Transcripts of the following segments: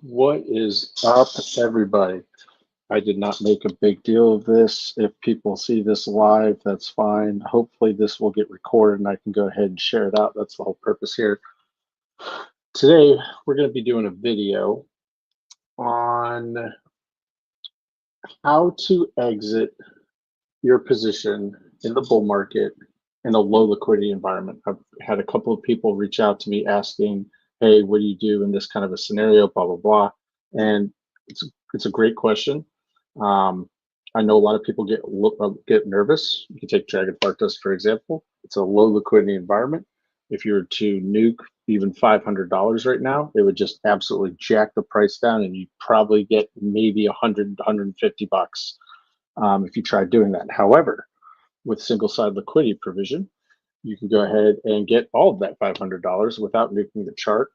What is up, everybody? I did not make a big deal of this. If people see this live, that's fine. Hopefully, this will get recorded and I can go ahead and share it out. That's the whole purpose here. Today, we're going to be doing a video on how to exit your position in the bull market in a low liquidity environment. I've had a couple of people reach out to me asking, hey, what do you do in this kind of a scenario, blah, blah, blah. And it's a great question. I know a lot of people get nervous. You can take Dragon Fart Dust, for example. It's a low liquidity environment. If you were to nuke even $500 right now, it would just absolutely jack the price down and you'd probably get maybe 100, 150 bucks if you try doing that. However, with single side liquidity provision, you can go ahead and get all of that $500 without nuking the chart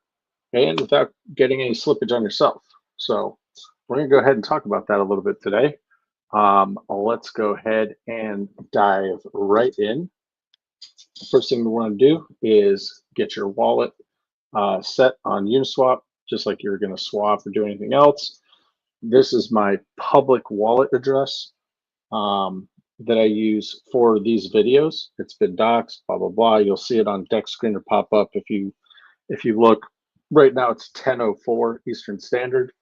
and without getting any slippage on yourself. So we're going to go ahead and talk about that a little bit today. Let's go ahead and dive right in. The first thing we want to do is get your wallet set on Uniswap, just like you're going to swap or do anything else. This is my public wallet address that I use for these videos. It's been doxed, blah, blah, blah. You'll see it on deck screen or pop up if you look. Right now it's 10:04 Eastern Standard.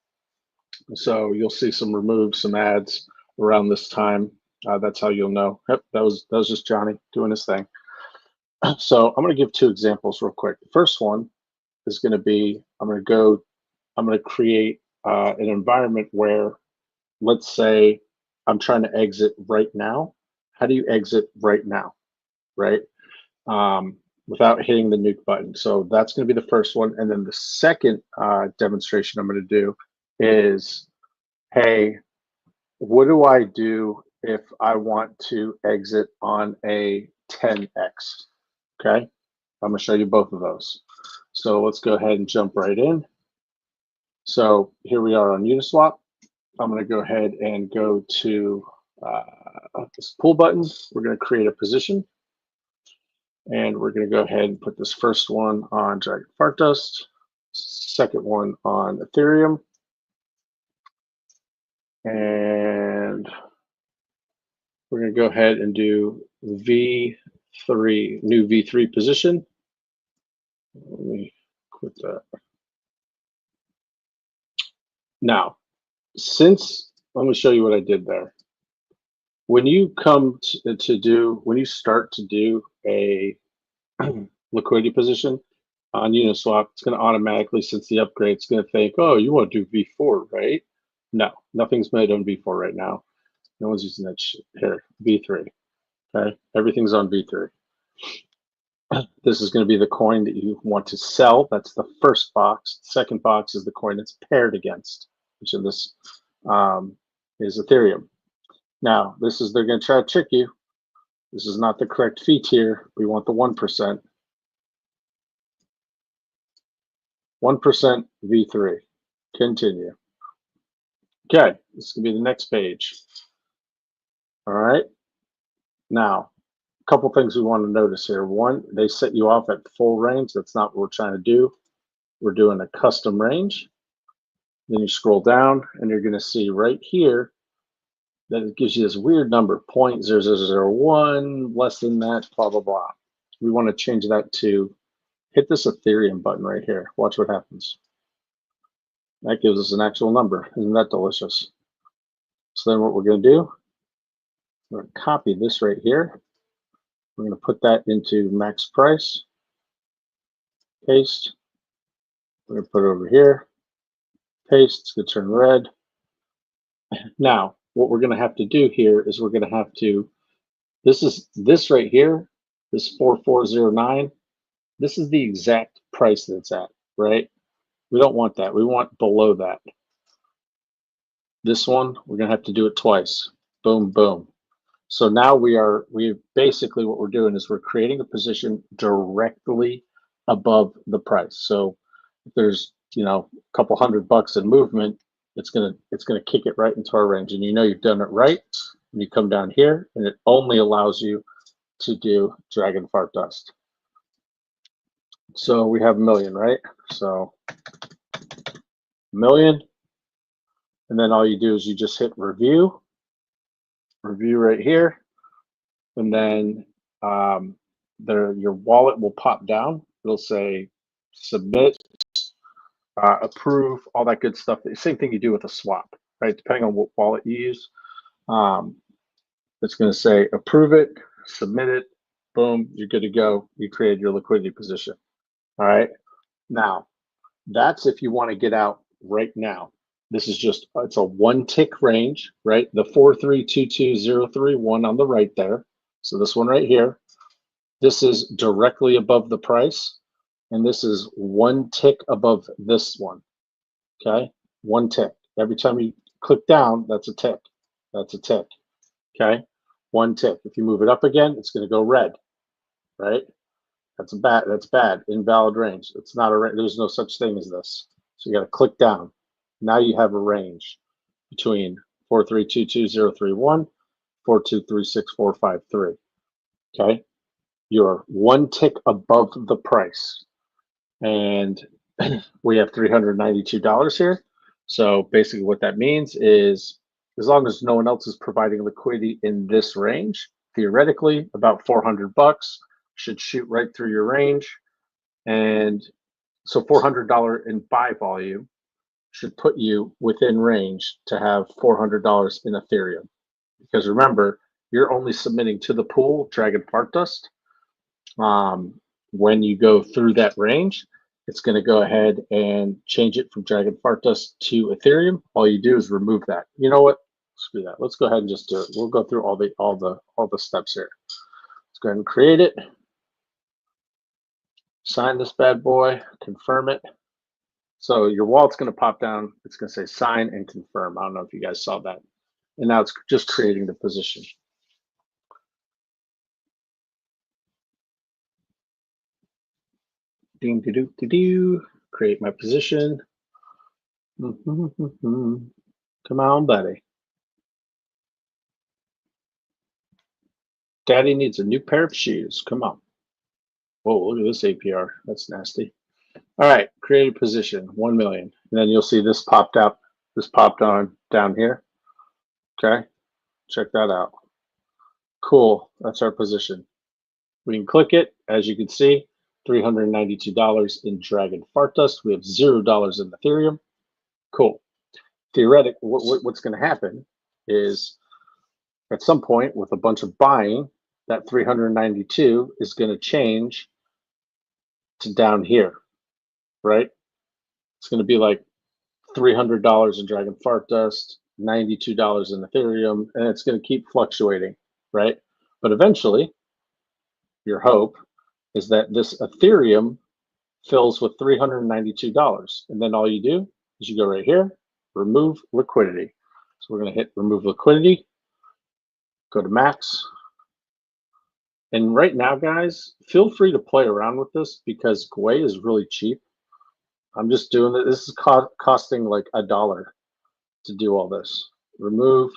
So you'll see some ads around this time. That's how you'll know. Yep, that was just Johnny doing his thing. So I'm going to give two examples real quick. The first one is going to be I'm going to create an environment where, let's say, I'm trying to exit right now. How do you exit right now, right? Without hitting the nuke button. So that's going to be the first one. And then the second demonstration I'm going to do is, hey, what do I do if I want to exit on a 10x? Okay, I'm going to show you both of those. So let's go ahead and jump right in. So here we are on Uniswap. I'm going to go ahead and go to this pull button. We're going to create a position. And we're going to go ahead and put this first one on Dragon Fart Dust, second one on Ethereum. And we're going to go ahead and do V3, new V3 position. Let me quit that. Now, let me show you what I did there. When you when you start to do a liquidity position on Uniswap, it's going to automatically, since the upgrade, it's going to think, oh, you want to do V4, right? No, nothing's made on V4 right now. No one's using that shit. Here, V3. Okay, everything's on V3. This is going to be the coin that you want to sell. That's the first box. The second box is the coin it's paired against, which in this is Ethereum. Now, they're going to try to trick you. This is not the correct fee tier. We want the 1%. 1% V3. Continue. Okay, this is going to be the next page. All right. Now, a couple things we want to notice here. One, they set you off at full range. That's not what we're trying to do. We're doing a custom range. Then you scroll down and you're going to see right here that it gives you this weird number, 0.0001, less than that, blah, blah, blah. We want to change that to hit this Ethereum button right here. Watch what happens. That gives us an actual number. Isn't that delicious? So then what we're going to do, we're going to copy this right here. We're going to put that into max price. Paste. We're going to put it over here. Paste. It's going to turn red. Now, what we're going to have to do here is we're going to have to, this right here, this 4409, this is the exact price that it's at, right? We don't want that. We want below that. This one, we're going to have to do it twice. Boom, boom. So now we basically what we're doing is we're creating a position directly above the price. So if there's, a couple $100 in movement, it's gonna kick it right into our range. And you've done it right. And you come down here and it only allows you to do Dragon Fart Dust. So we have 1 million, right? So million. And then all you do is you just hit review right here. And then your wallet will pop down. It'll say submit, approve, all that good stuff. The same thing you do with a swap, right? Depending on what wallet you use. It's going to say approve it, submit it, boom, you're good to go. You created your liquidity position. All right. Now, that's if you want to get out right now. This is just, it's a one tick range, right? The 4322031 on the right there. So this one right here, this is directly above the price. And this is one tick above this one. Okay. One tick. Every time you click down, that's a tick. That's a tick. Okay. One tick. If you move it up again, it's going to go red, right? That's bad. That's bad. Invalid range. It's not a. There's no such thing as this. So you got to click down. Now you have a range between 4322031, 4236453. Okay, you're one tick above the price, and we have $392 here. So basically, what that means is, as long as no one else is providing liquidity in this range, theoretically, about $400 should shoot right through your range. And so $400 in buy volume should put you within range to have $400 in Ethereum. Because remember, you're only submitting to the pool, Dragon Fart Dust. When you go through that range, it's going to go ahead and change it from Dragon Fart Dust to Ethereum. All you do is remove that. You know what? Screw that. Let's go ahead and just do it. We'll go through all the steps here. Let's go ahead and create it. Sign this bad boy, confirm it. So your wallet's going to pop down. It's going to say sign and confirm. I don't know if you guys saw that. And now it's just creating the position. Ding, do, do, do. Create my position. Come on, buddy. Daddy needs a new pair of shoes. Come on. Whoa, look at this APR. That's nasty. All right, create a position, 1 million. And then you'll see this popped up. This popped on down here. Okay, check that out. Cool, that's our position. We can click it. As you can see, $392 in Dragon Fart Dust. We have $0 in Ethereum. Cool. Theoretic, what's going to happen is at some point with a bunch of buying, that 392 is going to change to down here, right? It's going to be like $300 in Dragon Fart Dust, $92 in Ethereum, and it's going to keep fluctuating, right? But eventually, your hope is that this Ethereum fills with $392. And then all you do is you go right here, remove liquidity. So we're going to hit remove liquidity, go to max. And right now, guys, feel free to play around with this because Gwei is really cheap. I'm just doing it. This is costing like $1 to do all this. Remove,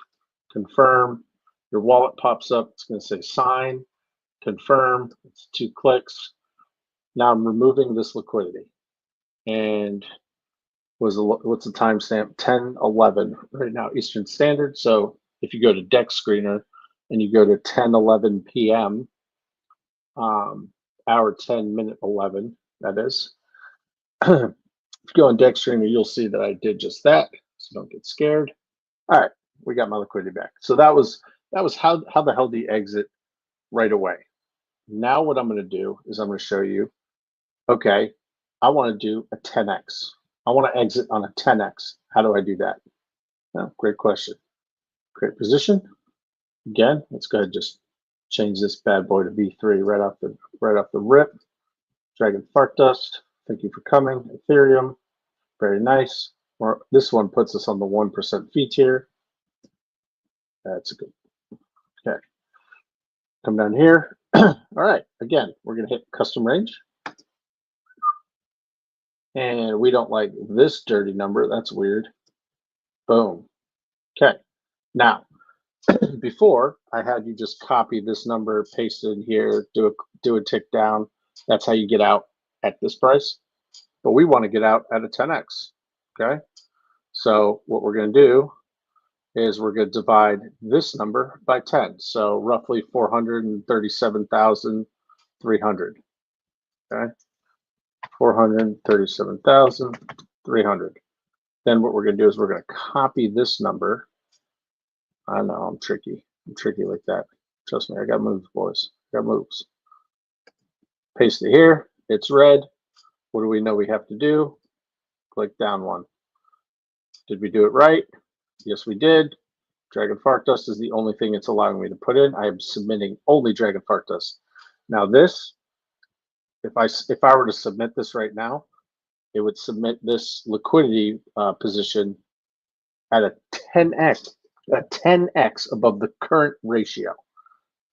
confirm. Your wallet pops up. It's going to say sign, confirm. It's 2 clicks. Now I'm removing this liquidity. And what's the timestamp? 10:11 right now, Eastern Standard. So if you go to Dex Screener and you go to 10:11 p.m., hour 10 minute 11, that is. If you go on Dex Screener, you'll see that I did just that. So don't get scared. All right, we got my liquidity back. So that was how the hell do you exit right away? Now what I'm going to do is I'm going to show you. Okay, I want to do a 10x. I want to exit on a 10x. How do I do that? Oh, great question. Create position. Again, let's go ahead and just change this bad boy to V3 right off the rip. Dragon Fart Dust. Thank you for coming. Ethereum. Very nice. Or this one puts us on the 1% fee tier. That's a good. Okay. Come down here. All right. Again, we're going to hit custom range. And we don't like this dirty number. That's weird. Boom. Okay. Now, before I had you just copy this number, paste it in here, do a tick down. That's how you get out at this price. But we want to get out at a 10x. Okay. So what we're going to do is we're going to divide this number by 10. So roughly 437,300. Okay, 437,300. Then what we're going to do is we're going to copy this number. I know I'm tricky. I'm tricky like that. Trust me, I got moves, boys. Got moves. Paste it here. It's red. What do we know we have to do? Click down one. Did we do it right? Yes, we did. Dragon Fart Dust is the only thing it's allowing me to put in. I am submitting only Dragon Fart Dust. Now this, if I were to submit this right now, it would submit this liquidity position at a 10x above the current ratio.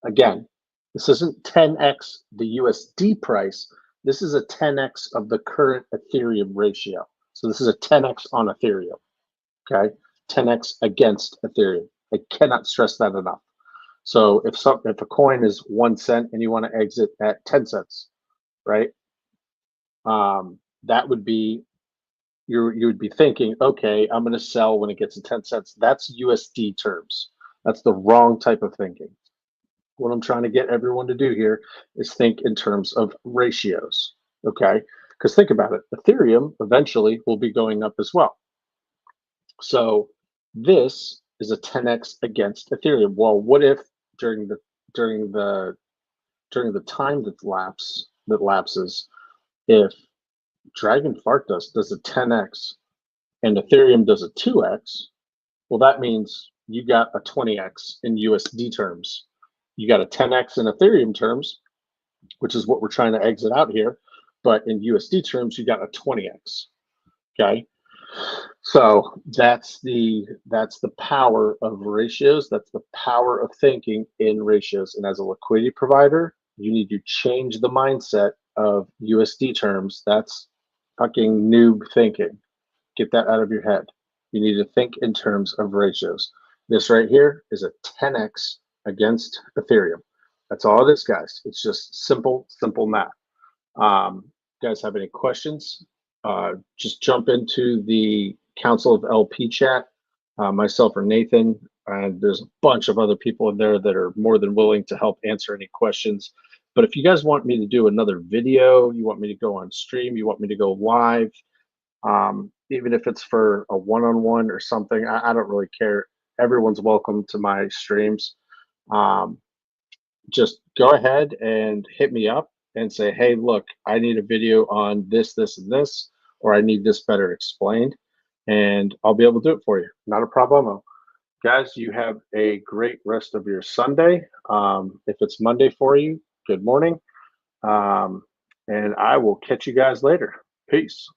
Again, this isn't 10x the USD price. This is a 10x of the current Ethereum ratio. So this is a 10x on Ethereum. Okay, 10x against Ethereum. I cannot stress that enough. So if a coin is 1 cent and you want to exit at 10 cents, right? That would be you would be thinking, okay, I'm going to sell when it gets to 10 cents. That's USD terms. That's the wrong type of thinking. What I'm trying to get everyone to do here is think in terms of ratios, okay? Because think about it, Ethereum eventually will be going up as well. So this is a 10x against Ethereum. Well, what if during the time that lapses, if Dragon Fart Dust does a 10x and Ethereum does a 2x, well, that means you got a 20x in USD terms. You got a 10x in Ethereum terms, which is what we're trying to exit out here. But in USD terms, you got a 20x. Okay. So that's the power of ratios. That's the power of thinking in ratios. And as a liquidity provider, you need to change the mindset of USD terms. That's fucking noob thinking. Get that out of your head. You need to think in terms of ratios. This right here is a 10x against Ethereum. That's all it is, guys. It's just simple math. Guys have any questions? Just jump into the Council of LP chat, myself or Nathan, and there's a bunch of other people in there that are more than willing to help answer any questions. But if you guys want me to do another video, you want me to go on stream, you want me to go live, even if it's for a one-on-one or something, I don't really care. Everyone's welcome to my streams. Just go ahead and hit me up and say, hey, look, I need a video on this, this, and this, or I need this better explained, and I'll be able to do it for you. Not a problemo. Guys, you have a great rest of your Sunday. If it's Monday for you, good morning. And I will catch you guys later. Peace.